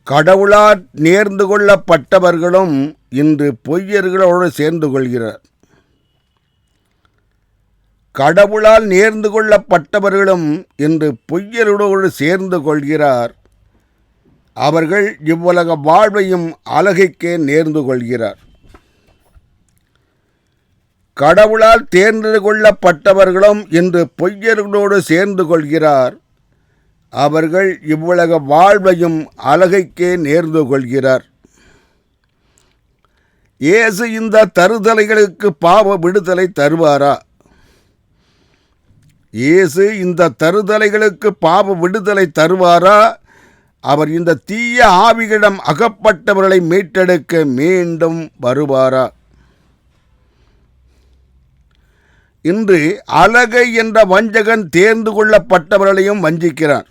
கடவுளால் நேர்ந்து கொள்ளப்பட்டவர்களும் இன்று பொய்யர்களோடு சேர்ந்து கொள்கிறார். கடவுளால் நேர்ந்து கொள்ளப்பட்டவர்களும் இன்று பொய்யர்களோடு சேர்ந்து கொள்கிறார். அவர்கள் இவ்வுலக வாழ்வையும் அழகைக்கே நேர்ந்து கொள்கிறார். கடவுளால் தேர்ந்து கொள்ளப்பட்டவர்களும் இன்று பொய்யர்களோடு சேர்ந்து கொள்கிறார். அவர்கள் இவ்வுலக வாழ்வையும் அழகைக்கே நேர்ந்து கொள்கிறார். இயேசு இந்த தருதலைகளுக்கு பாவ விடுதலை தருவாரா? இயேசு இந்த தருதலைகளுக்கு பாவ விடுதலை தருவாரா? அவர் இந்த தீய ஆவிகளிடம் அகப்பட்டவர்களை மீட்டெடுக்க மீண்டும் வருவாரா? இன்று அழகை என்ற வஞ்சகன் தேர்ந்து கொள்ளப்பட்டவர்களையும் வஞ்சிக்கிறார்.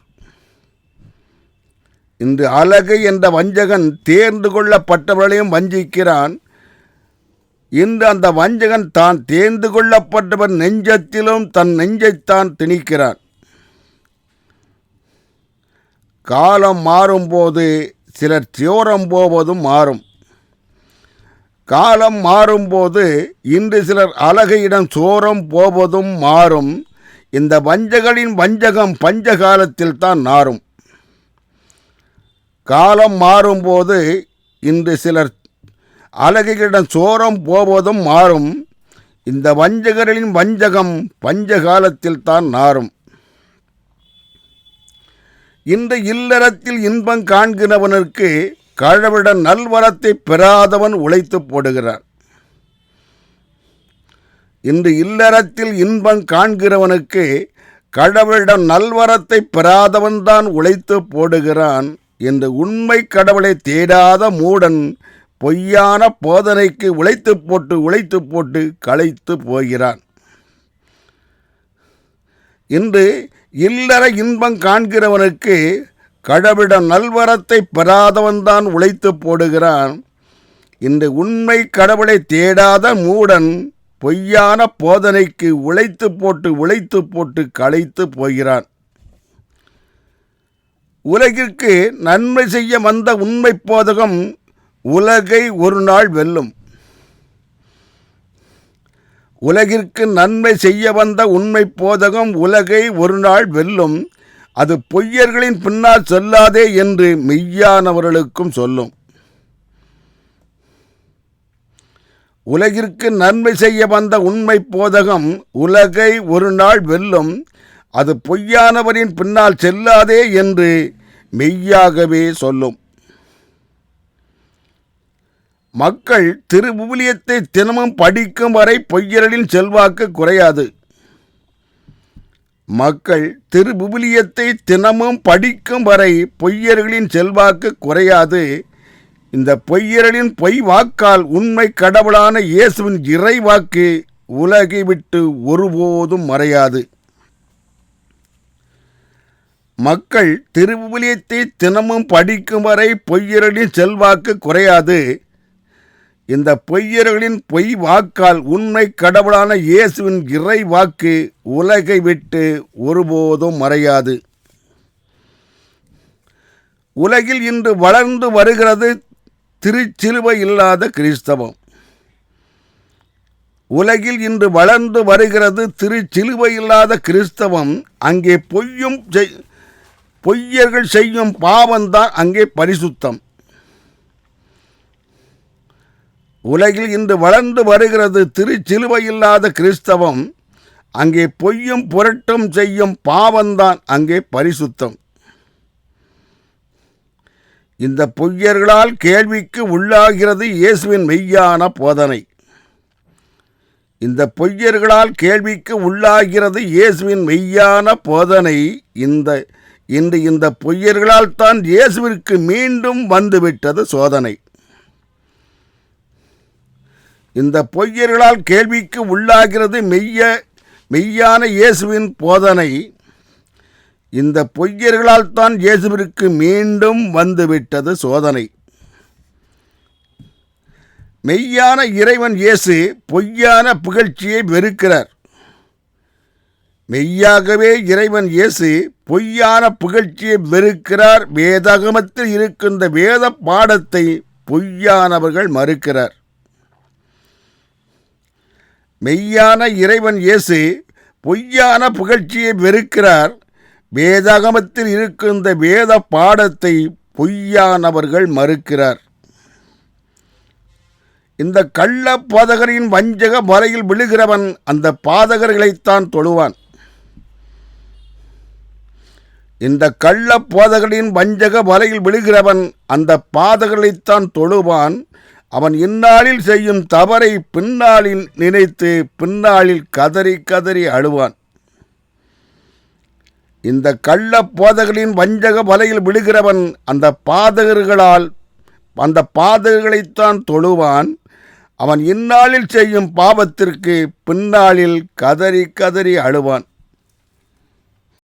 இன்று அழகை என்ற வஞ்சகன் தேர்ந்து கொள்ளப்பட்டவர்களையும் வஞ்சிக்கிறான். இன்று அந்த வஞ்சகன் தான் தேர்ந்து கொள்ளப்பட்டவன் நெஞ்சத்திலும் தன் நெஞ்சைத்தான் திணிக்கிறான். காலம் மாறும்போது சிலர் சோரம் போவதும் மாறும். காலம் மாறும்போது இன்று சிலர் அழகையிடம் சோரம் போவதும் மாறும். இந்த வஞ்சகனின் வஞ்சகம் பஞ்சகாலத்தில் தான் நாறும். காலம் மாறும்போது இன்று சிலர் அழகையிடம் சோரம் போவதும் மாறும். இந்த வஞ்சகரின் வஞ்சகம் பஞ்சகாலத்தில் தான் நாறும். இந்த இல்லறத்தில் இன்பம் காண்கிறவனுக்கு கடவுளிடம் நல்வரத்தை பெறாதவன் உழைத்து போடுகிறான். இன்று இல்லறத்தில் இன்பம் காண்கிறவனுக்கு கடவுளிடம் நல்வரத்தை பெறாதவன் தான் உழைத்து போடுகிறான் என்று உண்மை கடவுளை தேடாத மூடன் பொய்யான போதனைக்கு உழைத்து போட்டு களைத்து போகிறான். இன்று இல்லற இன்பம் காண்கிறவனுக்கு கடவுளிடம் நல்வரத்தை பெறாதவன்தான் உழைத்து போடுகிறான். இன்று உண்மை கடவுளை தேடாத மூடன் பொய்யான போதனைக்கு உழைத்து போட்டு களைத்து போகிறான். உலகிற்கு நன்மை செய்ய வந்த உண்மை போதகம் உலகை ஒரு நாள் வெல்லும். உலகிற்கு நன்மை செய்ய வந்த உண்மை போதகம் உலகை ஒரு நாள் வெல்லும். அது பொய்யர்களின் பின்னால் செல்லாதே என்று மெய்யானவர்களுக்கும் சொல்லும். உலகிற்கு நன்மை செய்ய வந்த உண்மை போதகம் உலகை ஒரு நாள் வெல்லும். அது பொய்யானவரின் பின்னால் செல்லாதே என்று மெய்யாகவே சொல்லும். மக்கள் திருவிவிலியத்தை தினமும் படிக்கும் வரை பொய்யர்களின் செல்வாக்கு குறையாது. மக்கள் திருவிவிலியத்தை தினமும் படிக்கும் வரை பொய்யர்களின் செல்வாக்கு குறையாது. இந்த பொய்யர்களின் பொய் வாக்கால் உண்மை கடவுளான இயேசுவின் இறை வாக்கு உலகை விட்டு ஒருபோதும் மறையாது. மக்கள் திருவிவிலியத்தை தினமும் படிக்கும் வரை பொய்யர்களின் செல்வாக்கு குறையாது. இந்த பொய்யர்களின் பொய் வாக்கால் உண்மை கடவுளான இயேசுவின் இறை வாக்கு உலகை விட்டு ஒருபோதும் மறையாது. உலகில் இன்று வளர்ந்து வருகிறது திருச்சிலுவை இல்லாத கிறிஸ்தவம். உலகில் இன்று வளர்ந்து வருகிறது திருச்சிலுவை இல்லாத கிறிஸ்தவம். அங்கே பொய்யர்கள் செய்யும் பாவம்தான் அங்கே பரிசுத்தம். உலகில் இன்று வளர்ந்து வருகிறது திருச்சிலுவை இல்லாத கிறிஸ்தவம். அங்கே பொய்யும் புரட்டும் செய்யும் பாவம்தான் அங்கே பரிசுத்தம். இந்த பொய்யர்களால் கேள்விக்கு உள்ளாகிறது இயேசுவின் மெய்யான போதனை. இந்த பொய்யர்களால் கேள்விக்கு உள்ளாகிறது இயேசுவின் மெய்யான போதனை. இன்று இந்த பொய்யர்களால் தான் இயேசுவிற்கு மீண்டும் வந்துவிட்டது சோதனை. இந்த பொய்யர்களால் கேள்விக்கு உள்ளாகிறது மெய்யான இயேசுவின் போதனை. இந்த பொய்யர்களால் தான் இயேசுவிற்கு மீண்டும் வந்துவிட்டது சோதனை. மெய்யான இறைவன் இயேசு பொய்யான புகழ்ச்சியை வெறுக்கிறார். மெய்யாகவே இறைவன் இயேசு பொய்யான புகழ்ச்சியை வெறுக்கிறார். வேதாகமத்தில் இருக்கின்ற வேத பாடத்தை பொய்யானவர்கள் மறுக்கிறார். மெய்யான இறைவன் இயேசு பொய்யான புகழ்ச்சியை வெறுக்கிறார். வேதாகமத்தில் இருக்கின்ற வேத பாடத்தை பொய்யானவர்கள் மறுக்கிறார். இந்த கள்ள பாதகரின் வஞ்சக வலையில் விழுகிறவன் அந்த பாதகர்களைத்தான் தொழுவான். இந்த கள்ள போதகரின் வஞ்சக வலையில் விழுகிறவன் அந்த பாதகர்களைத்தான் தொழுவான். அவன் இந்நாளில் செய்யும் தவறை பின்னாளில் நினைத்து பின்னாளில் கதறி கதறி அழுவான். இந்த கள்ள போதகரின் வஞ்சக வலையில் விழுகிறவன் அந்த பாதகர்களைத்தான் தொழுவான். அவன் இந்நாளில் செய்யும் பாவத்திற்கு பின்னாளில் கதறி கதறி அழுவான்.